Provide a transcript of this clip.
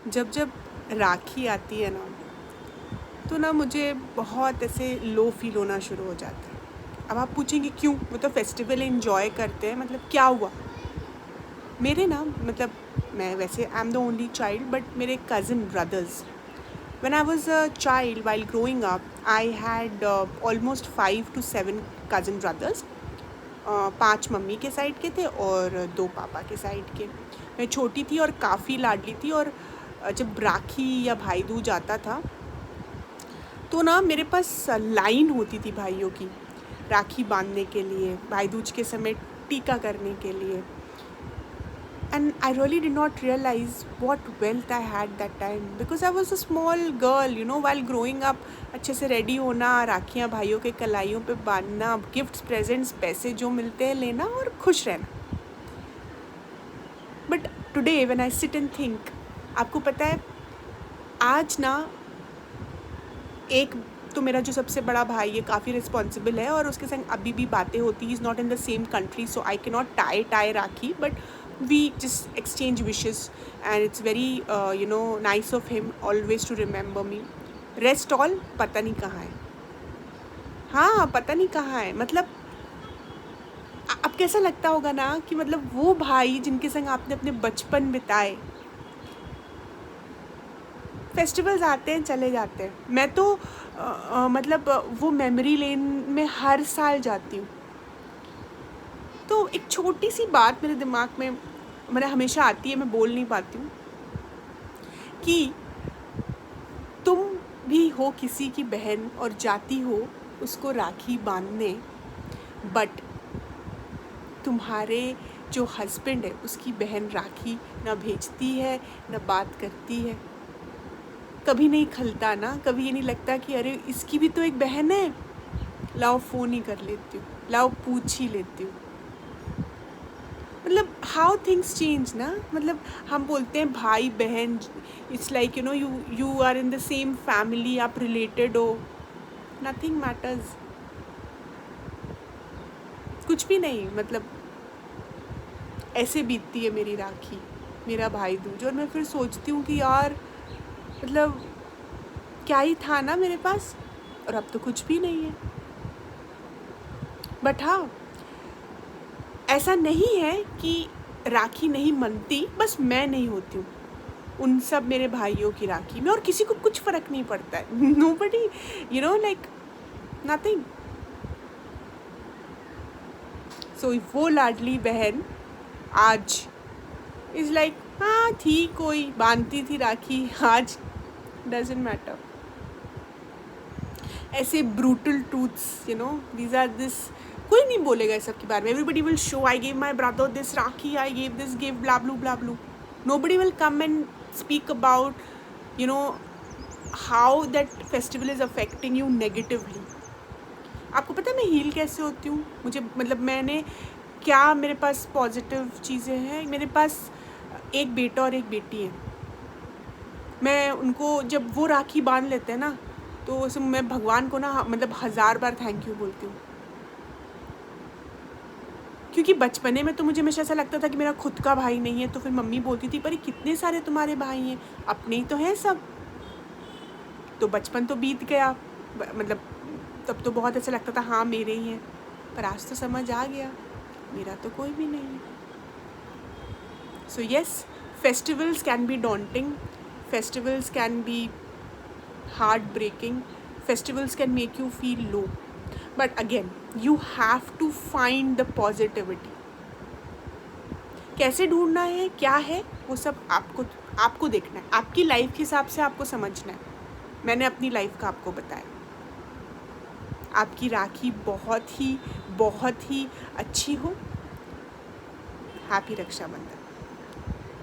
जब जब राखी आती है ना, तो ना मुझे बहुत ऐसे लो फील होना शुरू हो जाता है। अब आप पूछेंगे क्यों? वो तो फेस्टिवल एंजॉय करते हैं, मतलब क्या हुआ? मेरे ना मतलब मैं वैसे I am the only child, but मेरे cousin brothers, when I was a child, while growing up, I had almost 5 to 7 cousin brothers. 5 mummy के साइड के थे और 2 पापा के साइड के। मैं छोटी थी और काफ़ी लाडली थी, और जब राखी या भाई दूज आता था तो ना मेरे पास लाइन होती थी भाइयों की, राखी बांधने के लिए, भाई दूज के समय टीका करने के लिए। And I really did not realize what wealth I had that time, because I was a small girl, while growing up. अच्छे से रेडी होना, राखियाँ भाइयों के कलाइयों पे बांधना, गिफ्ट्स, प्रेजेंट्स, पैसे जो मिलते हैं लेना और खुश रहना। But today when I sit and think, आपको पता है आज ना, एक तो मेरा जो सबसे बड़ा भाई है काफ़ी रिस्पॉन्सिबल है और उसके संग अभी भी बातें होती। He is not in the same country, so I can not tie rakhi, but we just exchange wishes, and it's very nice of him always to remember me. Rest all पता नहीं कहाँ है। हाँ, पता नहीं कहाँ है। मतलब अब कैसा लगता होगा ना कि मतलब वो भाई जिनके संग आपने अपने बचपन बिताए, फेस्टिवल्स आते हैं चले जाते हैं। मैं तो मतलब वो मेमोरी लेन में हर साल जाती हूँ। तो एक छोटी सी बात मेरे दिमाग में मेरा हमेशा आती है, मैं बोल नहीं पाती हूँ, कि तुम भी हो किसी की बहन और जाती हो उसको राखी बांधने, बट तुम्हारे जो हस्बैंड है उसकी बहन राखी ना भेजती है ना बात करती है। कभी नहीं खलता ना, कभी ये नहीं लगता कि अरे इसकी भी तो एक बहन है, लाओ फ़ोन ही कर लेती हूँ, लाओ पूछ ही लेती हूँ। मतलब हाउ थिंग्स चेंज ना। मतलब हम बोलते हैं भाई बहन, it's like you are in the same family, आप रिलेटेड हो। नथिंग मैटर्स, कुछ भी नहीं। मतलब ऐसे बीतती है मेरी राखी, मेरा भाई दूज, और मैं फिर सोचती हूँ कि यार मतलब क्या ही था ना मेरे पास, और अब तो कुछ भी नहीं है। बट हाँ, ऐसा नहीं है कि राखी नहीं मनती, बस मैं नहीं होती हूँ उन सब मेरे भाइयों की राखी में, और किसी को कुछ फ़र्क नहीं पड़ता है। Nobody, like nothing. सो वो लाडली बहन आज इज़ लाइक हाँ थी, कोई बांधती थी राखी, आज डजेंट मैटर। ऐसे brutal truths, these are this, कोई नहीं बोलेगा इस सब के बारे में। Everybody will show I gave my brother this rakhi, I gave this gift, blah blah. Nobody will come and speak about how that festival is affecting you negatively. आपको पता है मैं हील कैसे होती हूँ? मुझे मतलब मैंने क्या, मेरे पास पॉजिटिव चीज़ें हैं। मेरे पास एक बेटा और एक बेटी है। मैं उनको जब वो राखी बांध लेते हैं ना, तो उसे मैं भगवान को ना मतलब 1000 बार थैंक यू बोलती हूँ। क्योंकि बचपने में तो मुझे हमेशा ऐसा लगता था कि मेरा खुद का भाई नहीं है, तो फिर मम्मी बोलती थी पर कितने सारे तुम्हारे भाई हैं, अपने ही तो हैं सब। तो बचपन तो बीत गया, मतलब तब तो बहुत ऐसा लगता था हाँ मेरे ही हैं, पर आज तो समझ आ गया मेरा तो कोई भी नहीं है। So yes, festivals can be daunting, festivals can be heartbreaking, festivals can make you feel low, but again you have to find the positivity. कैसे ढूंढना है, क्या है, वो सब आपको देखना है, आपकी लाइफ के हिसाब से आपको समझना है। मैंने अपनी लाइफ का आपको बताया। आपकी राखी बहुत ही अच्छी हो। हैप्पी रक्षाबंधन।